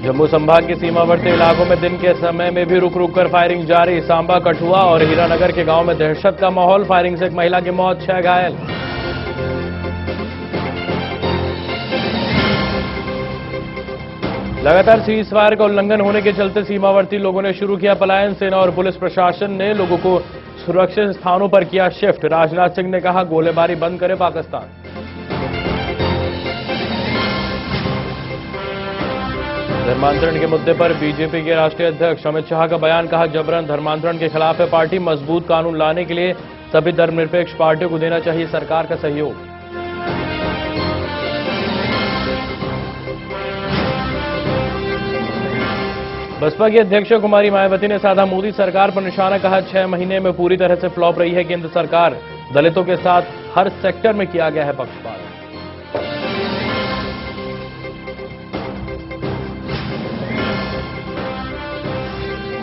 जम्मू संभाग के सीमावर्ती इलाकों में दिन के समय में भी रुक रुक कर फायरिंग जारी। सांबा, कठुआ और हीरानगर के गांव में दहशत का माहौल। फायरिंग से एक महिला की मौत, 6 घायल। लगातार सीज फायर का उल्लंघन होने के चलते सीमावर्ती लोगों ने शुरू किया पलायन। सेना और पुलिस प्रशासन ने लोगों को सुरक्षित स्थानों पर किया शिफ्ट। राजनाथ सिंह ने कहा, गोलीबारी बंद करे पाकिस्तान। धर्मांतरण के मुद्दे पर बीजेपी के राष्ट्रीय अध्यक्ष अमित शाह का बयान। कहा, जबरन धर्मांतरण के खिलाफ है पार्टी। मजबूत कानून लाने के लिए सभी धर्मनिरपेक्ष पार्टियों को देना चाहिए सरकार का सहयोग। बसपा की अध्यक्ष कुमारी मायावती ने साधा मोदी सरकार पर निशाना। कहा, 6 महीने में पूरी तरह से फ्लॉप रही है केंद्र सरकार। दलितों के साथ हर सेक्टर में किया गया है पक्षपात।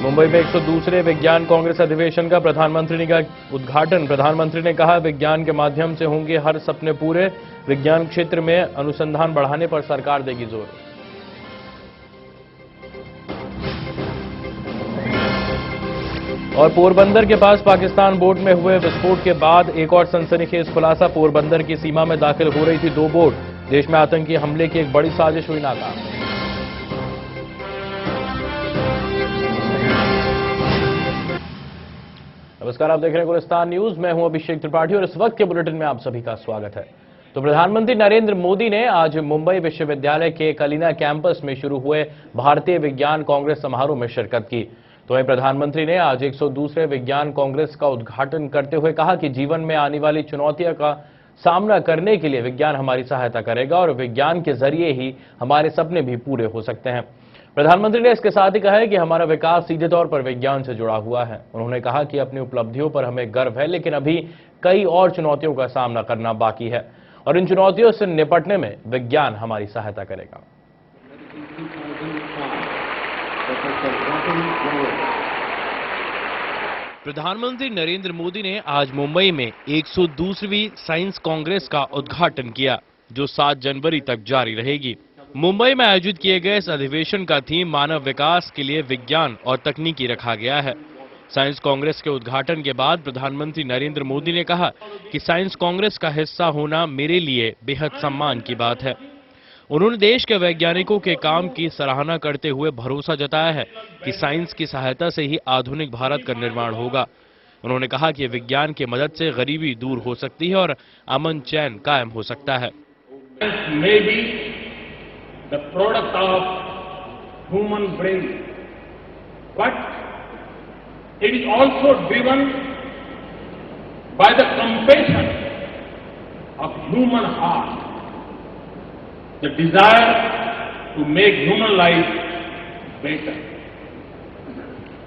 मुंबई में 102वें विज्ञान कांग्रेस अधिवेशन का प्रधानमंत्री ने किया उद्घाटन। प्रधानमंत्री ने कहा, विज्ञान के माध्यम से होंगे हर सपने पूरे। विज्ञान क्षेत्र में अनुसंधान बढ़ाने पर सरकार देगी जोर। और पोरबंदर के पास पाकिस्तान बोट में हुए विस्फोट के बाद एक और सनसनीखेज खुलासा। पोरबंदर की सीमा में दाखिल हो रही थी 2 बोट। देश में आतंकी हमले की एक बड़ी साजिश हुई नाकाम। नमस्कार, आप देख रहे हैं गुलिस्तान न्यूज। मैं हूं अभिषेक त्रिपाठी और इस वक्त के बुलेटिन में आप सभी का स्वागत है। तो प्रधानमंत्री नरेंद्र मोदी ने आज मुंबई विश्वविद्यालय के कलिना कैंपस में शुरू हुए भारतीय विज्ञान कांग्रेस समारोह में शिरकत की। तो वहीं प्रधानमंत्री ने आज 102वें विज्ञान कांग्रेस का उद्घाटन करते हुए कहा कि जीवन में आने वाली चुनौतियों का सामना करने के लिए विज्ञान हमारी सहायता करेगा और विज्ञान के जरिए ही हमारे सपने भी पूरे हो सकते हैं। प्रधानमंत्री ने इसके साथ ही कहा है कि हमारा विकास सीधे तौर पर विज्ञान से जुड़ा हुआ है। उन्होंने कहा कि अपनी उपलब्धियों पर हमें गर्व है, लेकिन अभी कई और चुनौतियों का सामना करना बाकी है और इन चुनौतियों से निपटने में विज्ञान हमारी सहायता करेगा। प्रधानमंत्री नरेंद्र मोदी ने आज मुंबई में 102वीं साइंस कांग्रेस का उद्घाटन किया, जो 7 जनवरी तक जारी रहेगी। मुंबई में आयोजित किए गए इस अधिवेशन का थीम मानव विकास के लिए विज्ञान और तकनीकी रखा गया है। साइंस कांग्रेस के उद्घाटन के बाद प्रधानमंत्री नरेंद्र मोदी ने कहा कि साइंस कांग्रेस का हिस्सा होना मेरे लिए बेहद सम्मान की बात है। उन्होंने देश के वैज्ञानिकों के काम की सराहना करते हुए भरोसा जताया है कि साइंस की सहायता से ही आधुनिक भारत का निर्माण होगा। उन्होंने कहा कि विज्ञान की मदद से गरीबी दूर हो सकती है और अमन चैन कायम हो सकता है। The product of human brain, but it is also driven by the compassion of human heart, the desire to make human life better.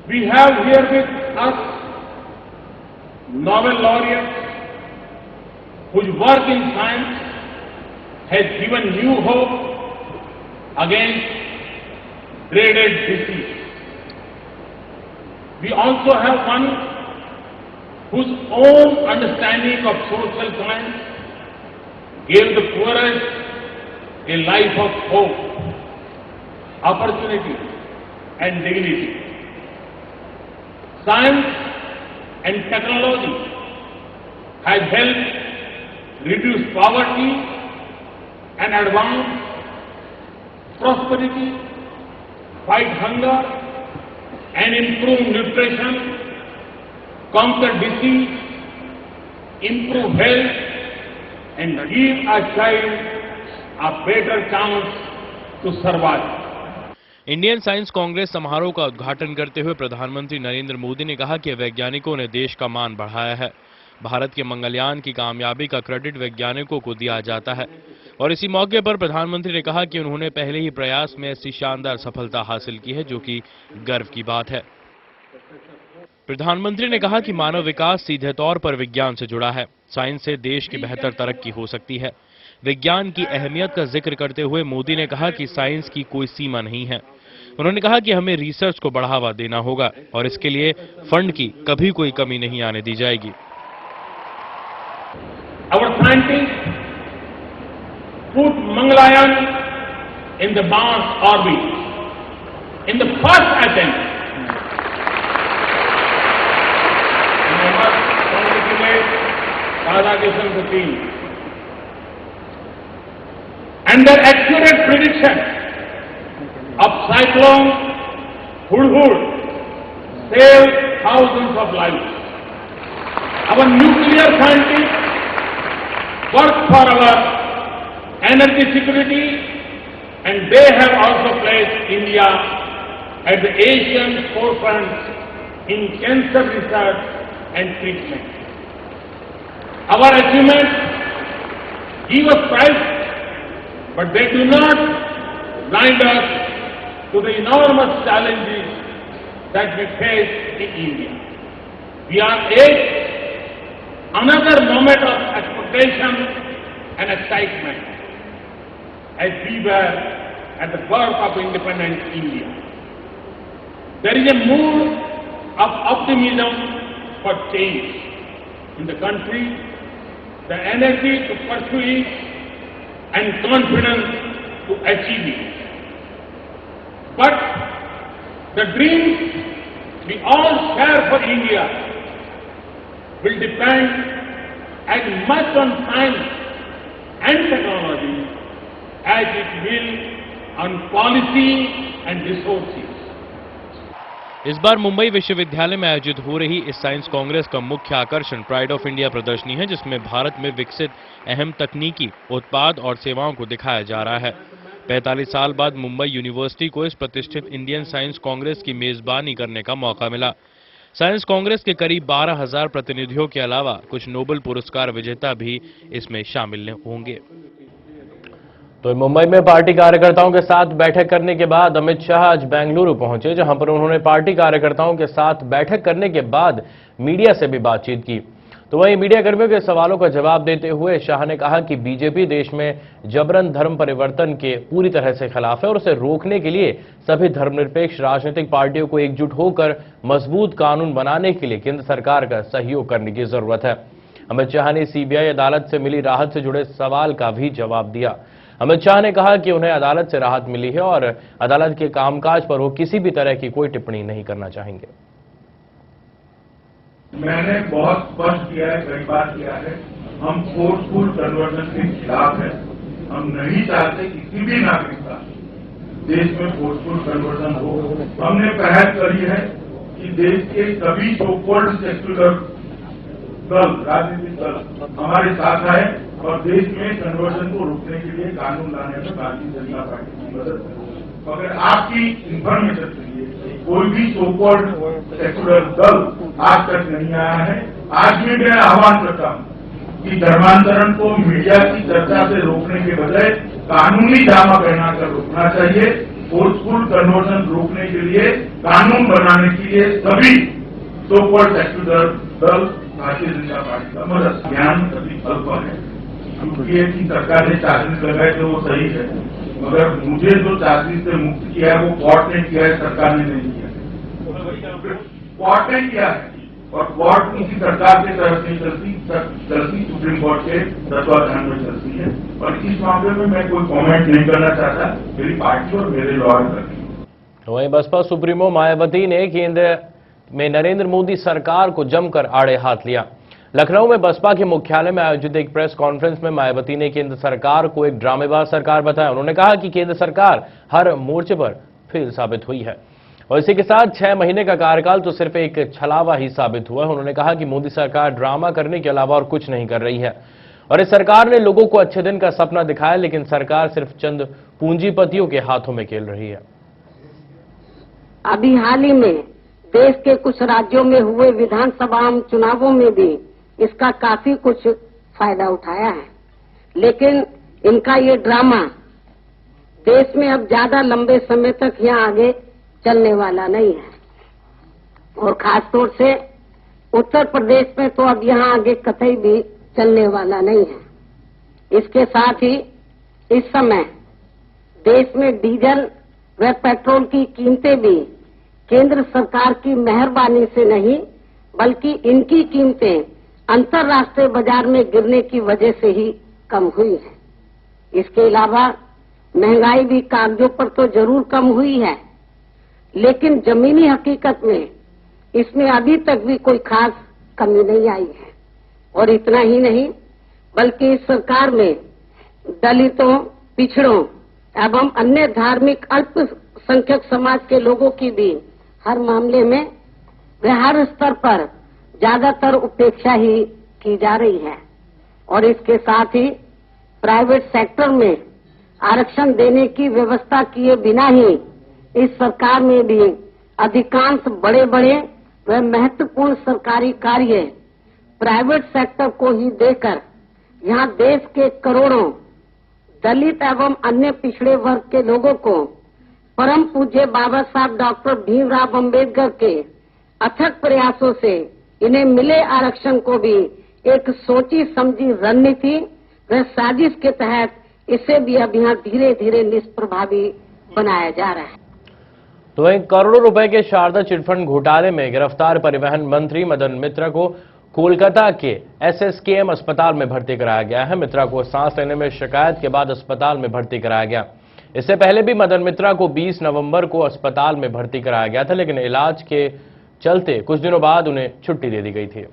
We have here with us Nobel laureates whose work in science has given new hope against dreaded disease. We also have one whose own understanding of social science gave the poorest a life of hope, opportunity and dignity. Science and technology has helped reduce poverty and advance prosperity, fight hunger and improve nutrition, conquer disease, improve health and give a child a better chance to survive. Indian science Congress समारोह का उद्घाटन करते हुए प्रधानमंत्री नरेंद्र मोदी ने कहा कि वैज्ञानिकों ने देश का मान बढ़ाया है। भारत के मंगलयान की कामयाबी का क्रेडिट वैज्ञानिकों को दिया जाता है और इसी मौके पर प्रधानमंत्री ने कहा कि उन्होंने पहले ही प्रयास में ऐसी शानदार सफलता हासिल की है, जो कि गर्व की बात है। प्रधानमंत्री ने कहा कि मानव विकास सीधे तौर पर विज्ञान से जुड़ा है। साइंस से देश की बेहतर तरक्की हो सकती है। विज्ञान की अहमियत का जिक्र करते हुए मोदी ने कहा कि साइंस की कोई सीमा नहीं है। उन्होंने कहा कि हमें रिसर्च को बढ़ावा देना होगा और इसके लिए फंड की कभी कोई कमी नहीं आने दी जाएगी। Our scientists put Mangalyaan in the Mars orbit in the first attempt. And I must congratulate Radhakrishnan the team. And their accurate prediction of cyclone Hudhud saved thousands of lives. Our nuclear scientists work for our energy security, and they have also placed India at the Asian forefront in cancer research and treatment. Our achievements give us pride, but they do not blind us to the enormous challenges that we face in India. We are at another moment of expectation and excitement as we were at the birth of independent India. There is a mood of optimism for change in the country, the energy to pursue it, and confidence to achieve it. But the dreams we all share for India will depend as much on science and technology as it will on policy and resources. इस बार मुंबई विश्वविद्यालय में आयोजित हो रही इस science Congress का मुख्य आकर्षण प्राइड ऑफ इंडिया प्रदर्शनी है, जिसमें भारत में विकसित अहम तकनीकी उत्पाद और सेवाओं को दिखाया जा रहा है। 45 साल बाद मुंबई यूनिवर्सिटी को इस प्रतिष्ठित इंडियन साइंस कांग्रेस की मेजबानी करने का मौका मिला। साइंस कांग्रेस के करीब 12,000 प्रतिनिधियों के अलावा कुछ नोबेल पुरस्कार विजेता भी इसमें शामिल होंगे। तो मुंबई में पार्टी कार्यकर्ताओं के साथ बैठक करने के बाद अमित शाह आज बेंगलुरु पहुंचे, जहां पर उन्होंने पार्टी कार्यकर्ताओं के साथ बैठक करने के बाद मीडिया से भी बातचीत की। तो वहीं मीडिया कर्मियों के सवालों का जवाब देते हुए शाह ने कहा कि बीजेपी देश में जबरन धर्म परिवर्तन के पूरी तरह से खिलाफ है और उसे रोकने के लिए सभी धर्मनिरपेक्ष राजनीतिक पार्टियों को एकजुट होकर मजबूत कानून बनाने के लिए केंद्र सरकार का सहयोग करने की जरूरत है। अमित शाह ने सीबीआई अदालत से मिली राहत से जुड़े सवाल का भी जवाब दिया। अमित शाह ने कहा कि उन्हें अदालत से राहत मिली है और अदालत के कामकाज पर वो किसी भी तरह की कोई टिप्पणी नहीं करना चाहेंगे। मैंने बहुत स्पष्ट किया है, कई बार किया है, हम फोर्सफुल कन्वर्जन के खिलाफ है। हम नहीं चाहते किसी भी नागरिक का देश में फोर्सफुल कन्वर्जन हो। हमने पहल करी है कि देश के सभी सो कॉल्ड सेक्युलर दल, राजनीतिक दल हमारे साथ आए और देश में कन्वर्जन को रोकने के लिए कानून लाने में भारतीय जनता पार्टी की मदद करें। अगर आपकी इंफॉर्मेशन के लिए कोई भी सो कॉल्ड सेक्युलर दल आज तक नहीं आया है, आज भी मैं आह्वान करता हूं कि धर्मांतरण को मीडिया की चर्चा से रोकने के बजाय कानूनी दावा पहनाकर रोकना चाहिए। फोर्सफुल कन्वर्जन रोकने के लिए कानून बनाने के लिए सभी सो कॉल्ड सेक्युलर दल भारतीय जनता पार्टी का मदद। ज्ञान अभी अल्प है, क्योंकि की सरकार ने चार्जिस लगाए तो वो सही है, मगर मुझे जो चार्जिस से मुक्त किया है वो कोर्ट ने किया है, सरकार ने नहीं किया है। कोर्ट ने किया है और कोर्ट किसी सरकार के तरफ नहीं चलती सुप्रीम कोर्ट के तत्वाधान में चलती है। और इस मामले में मैं कोई कमेंट नहीं करना चाहता, मेरी पार्टी और मेरे लॉयर करती। वहीं बसपा सुप्रीमो मायावती ने केंद्र में नरेंद्र मोदी सरकार को जमकर आड़े हाथ लिया। लखनऊ में बसपा के मुख्यालय में आयोजित एक प्रेस कॉन्फ्रेंस में मायावती ने केंद्र सरकार को एक ड्रामेबाज सरकार बताया। उन्होंने कहा कि केंद्र सरकार हर मोर्चे पर फेल साबित हुई है और इसी के साथ 6 महीने का कार्यकाल तो सिर्फ एक छलावा ही साबित हुआ है। उन्होंने कहा कि मोदी सरकार ड्रामा करने के अलावा और कुछ नहीं कर रही है और इस सरकार ने लोगों को अच्छे दिन का सपना दिखाया, लेकिन सरकार सिर्फ चंद पूंजीपतियों के हाथों में खेल रही है। अभी हाल ही में देश के कुछ राज्यों में हुए विधानसभा चुनावों में भी इसका काफी कुछ फायदा उठाया है, लेकिन इनका ये ड्रामा देश में अब ज्यादा लंबे समय तक यहाँ आगे चलने वाला नहीं है और खासतौर से उत्तर प्रदेश में तो अब यहाँ आगे कतई भी चलने वाला नहीं है। इसके साथ ही इस समय देश में डीजल व पेट्रोल की कीमतें भी केंद्र सरकार की मेहरबानी से नहीं बल्कि इनकी कीमतें अंतर्राष्ट्रीय बाजार में गिरने की वजह से ही कम हुई है। इसके अलावा महंगाई भी कागजों पर तो जरूर कम हुई है, लेकिन जमीनी हकीकत में इसमें अभी तक भी कोई खास कमी नहीं आई है। और इतना ही नहीं, बल्कि इस सरकार में दलितों, पिछड़ों एवं अन्य धार्मिक अल्पसंख्यक समाज के लोगों की भी हर मामले में व हर स्तर पर ज्यादातर उपेक्षा ही की जा रही है। और इसके साथ ही प्राइवेट सेक्टर में आरक्षण देने की व्यवस्था किए बिना ही इस सरकार में भी अधिकांश बड़े बड़े व महत्वपूर्ण सरकारी कार्य प्राइवेट सेक्टर को ही देकर यहाँ देश के करोड़ों दलित एवं अन्य पिछड़े वर्ग के लोगों को परम पूज्य बाबा साहब डॉक्टर भीमराव अंबेडकर के अथक प्रयासों से इन्हें मिले आरक्षण को भी एक सोची समझी रणनीति व साजिश के तहत इसे भी अब यहाँ धीरे धीरे निष्प्रभावी बनाया जा रहा है। तो वहीं करोड़ों रुपए के शारदा चिटफंड घोटाले में गिरफ्तार परिवहन मंत्री मदन मित्रा को कोलकाता के एसएसकेएम अस्पताल में भर्ती कराया गया है। मित्रा को सांस लेने में शिकायत के बाद अस्पताल में भर्ती कराया गया। इससे पहले भी मदन मित्रा को 20 नवंबर को अस्पताल में भर्ती कराया गया था, लेकिन इलाज के चलते कुछ दिनों बाद उन्हें छुट्टी दे दी गई थी।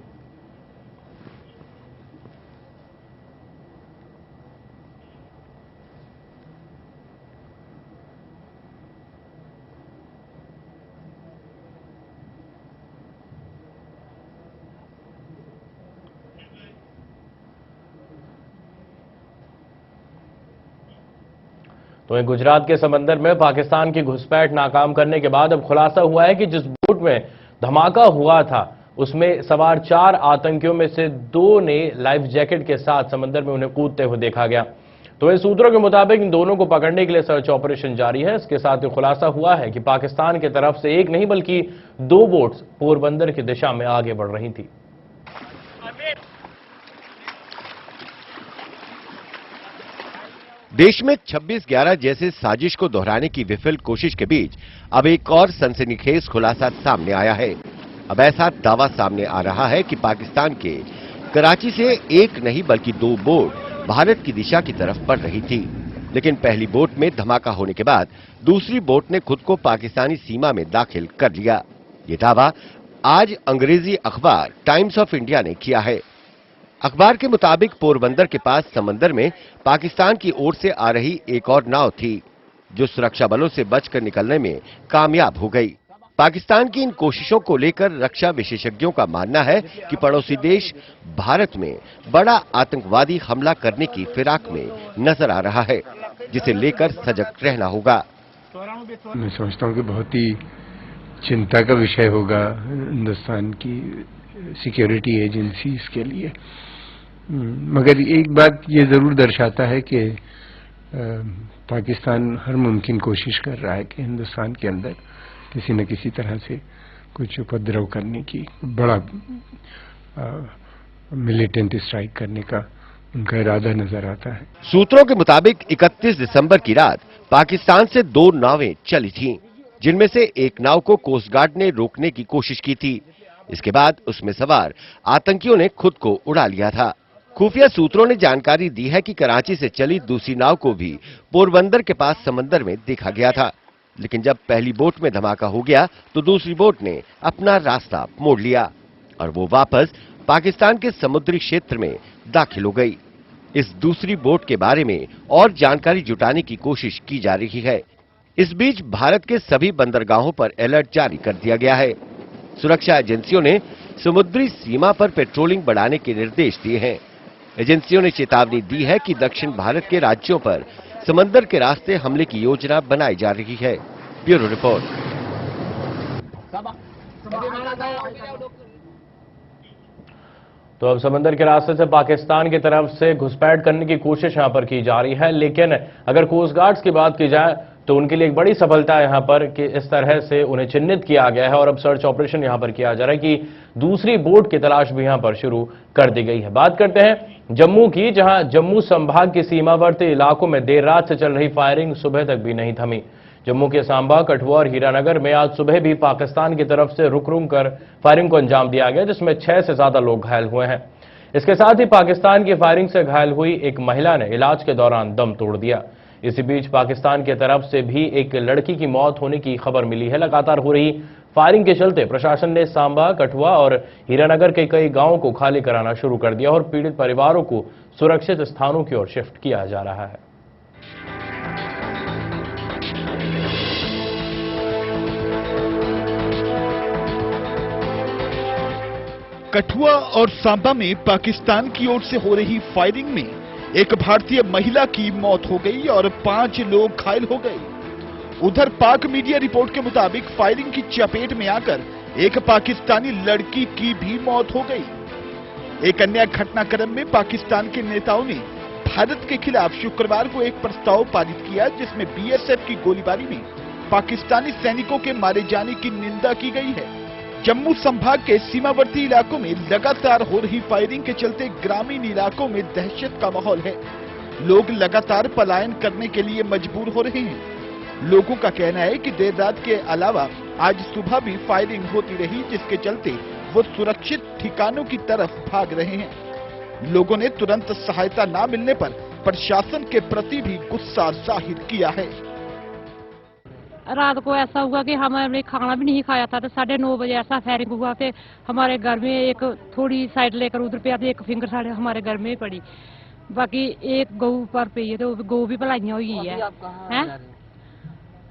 तो वहीं गुजरात के समंदर में पाकिस्तान की घुसपैठ नाकाम करने के बाद अब खुलासा हुआ है कि जिस बोट में धमाका हुआ था उसमें सवार 4 आतंकियों में से 2 ने लाइफ जैकेट के साथ समंदर में उन्हें कूदते हुए देखा गया। तो इन सूत्रों के मुताबिक इन दोनों को पकड़ने के लिए सर्च ऑपरेशन जारी है। इसके साथ ही खुलासा हुआ है कि पाकिस्तान की तरफ से एक नहीं बल्कि 2 बोट्स पोरबंदर की दिशा में आगे बढ़ रही थी। देश में 26/11 जैसे साजिश को दोहराने की विफल कोशिश के बीच अब एक और सनसनीखेज खुलासा सामने आया है। अब ऐसा दावा सामने आ रहा है कि पाकिस्तान के कराची से एक नहीं बल्कि 2 बोट भारत की दिशा की तरफ बढ़ रही थी, लेकिन पहली बोट में धमाका होने के बाद दूसरी बोट ने खुद को पाकिस्तानी सीमा में दाखिल कर लिया। ये दावा आज अंग्रेजी अखबार टाइम्स ऑफ इंडिया ने किया है। अखबार के मुताबिक पोरबंदर के पास समंदर में पाकिस्तान की ओर से आ रही एक और नाव थी, जो सुरक्षा बलों से बचकर निकलने में कामयाब हो गई। पाकिस्तान की इन कोशिशों को लेकर रक्षा विशेषज्ञों का मानना है कि पड़ोसी देश भारत में बड़ा आतंकवादी हमला करने की फिराक में नजर आ रहा है, जिसे लेकर सजग रहना होगा। मैं समझता हूँ कि बहुत ही चिंता का विषय होगा हिंदुस्तान की सिक्योरिटी एजेंसीज के लिए, मगर एक बात ये जरूर दर्शाता है कि पाकिस्तान हर मुमकिन कोशिश कर रहा है कि हिंदुस्तान के अंदर किसी न किसी तरह से कुछ उपद्रव करने की, बड़ा मिलिटेंट स्ट्राइक करने का उनका इरादा नजर आता है। सूत्रों के मुताबिक 31 दिसंबर की रात पाकिस्तान से 2 नावें चली थीं, जिनमें से एक नाव को कोस्ट गार्ड ने रोकने की कोशिश की थी। इसके बाद उसमें सवार आतंकियों ने खुद को उड़ा लिया था। खुफिया सूत्रों ने जानकारी दी है कि कराची से चली दूसरी नाव को भी पोरबंदर के पास समंदर में देखा गया था, लेकिन जब पहली बोट में धमाका हो गया तो दूसरी बोट ने अपना रास्ता मोड़ लिया और वो वापस पाकिस्तान के समुद्री क्षेत्र में दाखिल हो गई। इस दूसरी बोट के बारे में और जानकारी जुटाने की कोशिश की जा रही है। इस बीच भारत के सभी बंदरगाहों पर अलर्ट जारी कर दिया गया है। सुरक्षा एजेंसियों ने समुद्री सीमा पर पेट्रोलिंग बढ़ाने के निर्देश दिए हैं। एजेंसियों ने चेतावनी दी है कि दक्षिण भारत के राज्यों पर समंदर के रास्ते हमले की योजना बनाई जा रही है। Bureau report. तो अब समंदर के रास्ते से पाकिस्तान की तरफ से घुसपैठ करने की कोशिश यहां पर की जा रही है, लेकिन अगर कोस्ट गार्ड्स की बात की जाए तो उनके लिए एक बड़ी सफलता है यहां पर कि इस तरह से उन्हें चिन्हित किया गया है और अब सर्च ऑपरेशन यहां पर किया जा रहा है कि दूसरी बोट की तलाश भी यहां पर शुरू कर दी गई है। बात करते हैं जम्मू की, जहां जम्मू संभाग के सीमावर्ती इलाकों में देर रात से चल रही फायरिंग सुबह तक भी नहीं थमी। जम्मू के सांबा, कठुआ और हीरानगर में आज सुबह भी पाकिस्तान की तरफ से रुक रुक कर फायरिंग को अंजाम दिया गया, जिसमें 6 से ज्यादा लोग घायल हुए हैं। इसके साथ ही पाकिस्तान की फायरिंग से घायल हुई एक महिला ने इलाज के दौरान दम तोड़ दिया। इसी बीच पाकिस्तान की तरफ से भी एक लड़की की मौत होने की खबर मिली है। लगातार हो रही फायरिंग के चलते प्रशासन ने सांबा, कठुआ और हीरानगर के कई गांवों को खाली कराना शुरू कर दिया और पीड़ित परिवारों को सुरक्षित स्थानों की ओर शिफ्ट किया जा रहा है। कठुआ और सांबा में पाकिस्तान की ओर से हो रही फायरिंग में एक भारतीय महिला की मौत हो गई और 5 लोग घायल हो गए। उधर पाक मीडिया रिपोर्ट के मुताबिक फायरिंग की चपेट में आकर एक पाकिस्तानी लड़की की भी मौत हो गई। एक अन्य घटनाक्रम में पाकिस्तान के नेताओं ने भारत के खिलाफ शुक्रवार को एक प्रस्ताव पारित किया, जिसमें बीएसएफ की गोलीबारी में पाकिस्तानी सैनिकों के मारे जाने की निंदा की गई है। जम्मू संभाग के सीमावर्ती इलाकों में लगातार हो रही फायरिंग के चलते ग्रामीण इलाकों में दहशत का माहौल है। लोग लगातार पलायन करने के लिए मजबूर हो रहे हैं। लोगों का कहना है कि देर रात के अलावा आज सुबह भी फायरिंग होती रही, जिसके चलते वो सुरक्षित ठिकानों की तरफ भाग रहे हैं। लोगों ने तुरंत सहायता न मिलने पर प्रशासन के प्रति भी गुस्सा जाहिर किया है। रात को ऐसा हुआ कि हमने खाना भी नहीं खाया था, तो 9:30 बजे ऐसा फायरिंग हुआ कि हमारे घर में एक थोड़ी साइड लेकर उधर पे आती, एक फिंगर साइड हमारे घर में ही पड़ी। बाकी एक गऊ पर पे है, तो गऊ भी भलाइयाँ हुई है।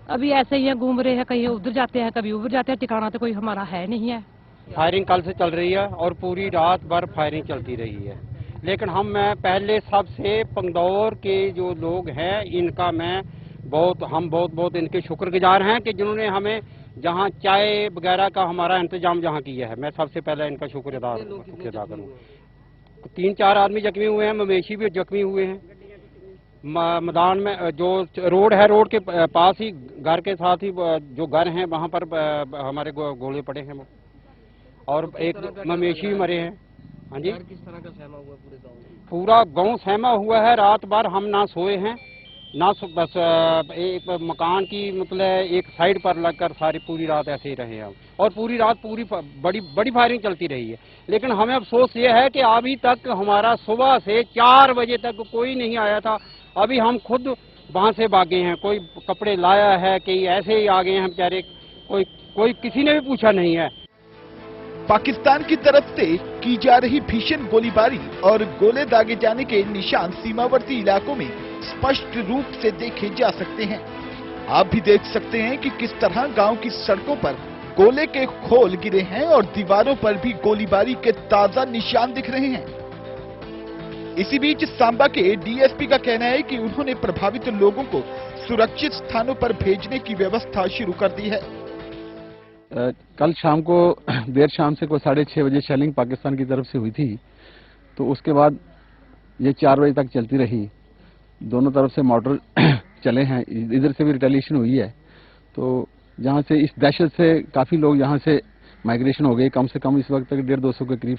अभी ऐसे ही घूम रहे हैं, कहीं उधर जाते हैं कभी उधर जाते हैं, ठिकाना तो कोई हमारा है नहीं है। फायरिंग कल से चल रही है और पूरी रात भर फायरिंग चलती रही है, लेकिन मैं पहले सबसे पंगदौर के जो लोग हैं इनका हम बहुत इनके शुक्रगुजार हैं कि जिन्होंने हमें जहां चाय वगैरह का हमारा इंतजाम जहां किया है। मैं सबसे पहले इनका शुक्र अदा करूँ। 3-4 आदमी जख्मी हुए हैं, मवेशी भी जख्मी हुए हैं। मैदान में जो रोड है, रोड के पास ही घर के साथ ही जो घर हैं वहां पर हमारे गोले पड़े हैं वो, और एक मवेशी भी मरे हैं। हाँ जी, किस तरह का सहमा हुआ पूरे गाँव में? पूरा गाँव सहमा हुआ है। रात भर हम ना सोए हैं ना बस एक मकान की मतलब एक साइड पर लगकर सारी पूरी रात ऐसे ही रहे हम, और पूरी रात बड़ी फायरिंग चलती रही है। लेकिन हमें अफसोस ये है कि अभी तक हमारा सुबह से 4 बजे तक कोई नहीं आया था। अभी हम खुद वहां से भागे हैं, कोई कपड़े लाया है, कहीं ऐसे ही आ गए हैं बेचारे, कोई किसी ने भी पूछा नहीं है। पाकिस्तान की तरफ से की जा रही भीषण गोलीबारी और गोले दागे जाने के निशान सीमावर्ती इलाकों में स्पष्ट रूप से देखे जा सकते हैं। आप भी देख सकते हैं कि किस तरह गांव की सड़कों पर गोले के खोल गिरे हैं और दीवारों पर भी गोलीबारी के ताजा निशान दिख रहे हैं। इसी बीच सांबा के डीएसपी का कहना है कि उन्होंने प्रभावित लोगों को सुरक्षित स्थानों पर भेजने की व्यवस्था शुरू कर दी है। कल शाम को देर शाम से 6:30 बजे शेलिंग पाकिस्तान की तरफ से हुई थी, तो उसके बाद ये 4 बजे तक चलती रही। दोनों तरफ से मोटर चले हैं, इधर से भी रिटेलिएशन हुई है। तो जहाँ से इस दहशत से काफ़ी लोग यहाँ से माइग्रेशन हो गए, कम से कम इस वक्त तक 150-200 के करीब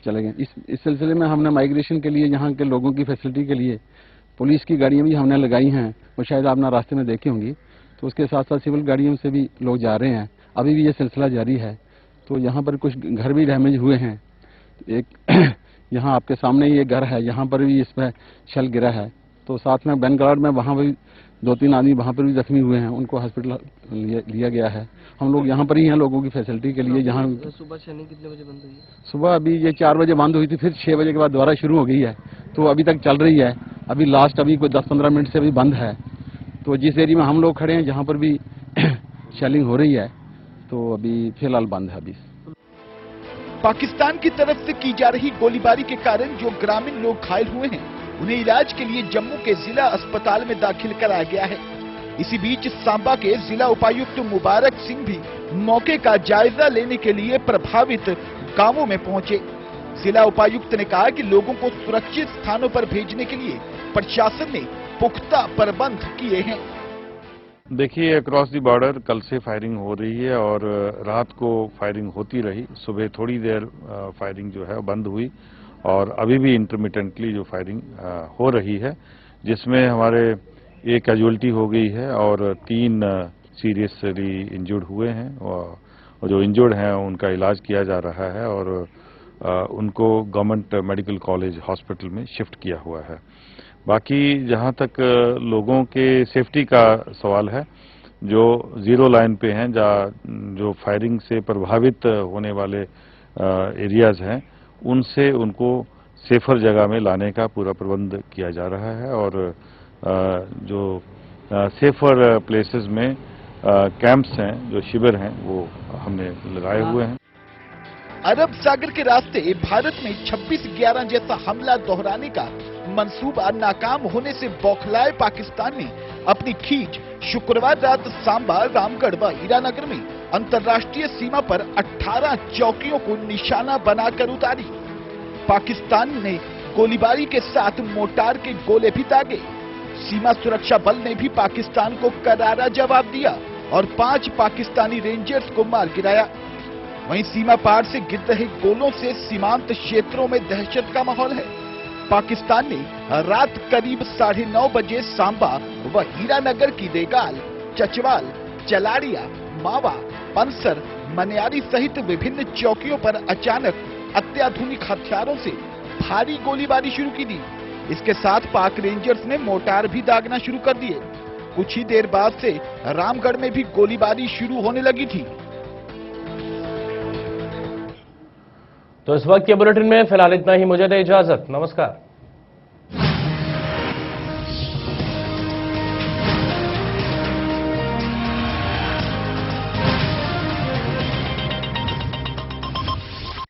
चले गए। इस सिलसिले में हमने माइग्रेशन के लिए यहाँ के लोगों की फैसिलिटी के लिए पुलिस की गाड़ियाँ भी हमने लगाई हैं, वो शायद आपने रास्ते में देखी होंगी। तो उसके साथ साथ सिविल गाड़ियों से भी लोग जा रहे हैं। अभी भी ये सिलसिला जारी है। तो यहाँ पर कुछ घर भी डैमेज हुए हैं। एक यहाँ आपके सामने ये घर है, यहाँ पर भी इसमें शल गिरा है। तो साथ में बेनगढ़ में वहाँ भी 2-3 आदमी वहाँ पर भी जख्मी हुए हैं, उनको हॉस्पिटल लिया गया है। हम लोग यहाँ पर ही हैं लोगों की फैसिलिटी के लिए। यहाँ सुबह शेलिंग कितने बजे बंद हुई है? सुबह अभी ये 4 बजे बंद हुई थी, फिर 6 बजे के बाद दोबारा शुरू हो गई है। तो अभी तक चल रही है। अभी लास्ट कोई 10-15 मिनट से अभी बंद है। तो जिस एरिया में हम लोग खड़े हैं जहाँ पर भी शेलिंग हो रही है, तो अभी फिलहाल बंद है। अभी पाकिस्तान की तरफ से की जा रही गोलीबारी के कारण जो ग्रामीण लोग घायल हुए हैं, उन्हें इलाज के लिए जम्मू के जिला अस्पताल में दाखिल कराया गया है। इसी बीच सांबा के जिला उपायुक्त मुबारक सिंह भी मौके का जायजा लेने के लिए प्रभावित गांवों में पहुंचे। जिला उपायुक्त ने कहा कि लोगों को सुरक्षित स्थानों पर भेजने के लिए प्रशासन ने पुख्ता प्रबंध किए हैं। देखिए, अक्रॉस दी बॉर्डर कल से फायरिंग हो रही है और रात को फायरिंग होती रही। सुबह थोड़ी देर फायरिंग जो है बंद हुई और अभी भी इंटरमिटेंटली जो फायरिंग हो रही है, जिसमें हमारे 1 कैजुअल्टी हो गई है और 3 सीरियसली इंजर्ड हुए हैं। और जो इंजर्ड हैं उनका इलाज किया जा रहा है और उनको गवर्नमेंट मेडिकल कॉलेज हॉस्पिटल में शिफ्ट किया हुआ है। बाकी जहां तक लोगों के सेफ्टी का सवाल है, जो जीरो लाइन पे हैं, जो फायरिंग से प्रभावित होने वाले एरियाज हैं, उनसे उनको सेफर जगह में लाने का पूरा प्रबंध किया जा रहा है और जो सेफर प्लेसेस में कैंप्स हैं, जो शिविर हैं, वो हमने लगाए हुए हैं। अरब सागर के रास्ते भारत में 26/11 जैसा हमला दोहराने का मंसूबा नाकाम होने से बौखलाए पाकिस्तान ने अपनी खींच शुक्रवार रात सांबा, रामगढ़ व हीरानगर में अंतर्राष्ट्रीय सीमा पर 18 चौकियों को निशाना बनाकर उतारी। पाकिस्तान ने गोलीबारी के साथ मोर्टार के गोले भी दागे। सीमा सुरक्षा बल ने भी पाकिस्तान को करारा जवाब दिया और 5 पाकिस्तानी रेंजर्स को मार गिराया। वहीं सीमा पार से गिर रहे गोलों से सीमांत क्षेत्रों में दहशत का माहौल है। पाकिस्तान ने रात करीब 9:30 बजे सांबा व हीरानगर की देगाल, चचवाल, चलाड़िया, मावा, पंसर, मनियारी सहित विभिन्न चौकियों पर अचानक अत्याधुनिक हथियारों से भारी गोलीबारी शुरू की दी। इसके साथ पाक रेंजर्स ने मोर्टार भी दागना शुरू कर दिए। कुछ ही देर बाद से रामगढ़ में भी गोलीबारी शुरू होने लगी थी। तो इस वक्त के बुलेटिन में फिलहाल इतना ही। मुझे दें इजाजत। नमस्कार।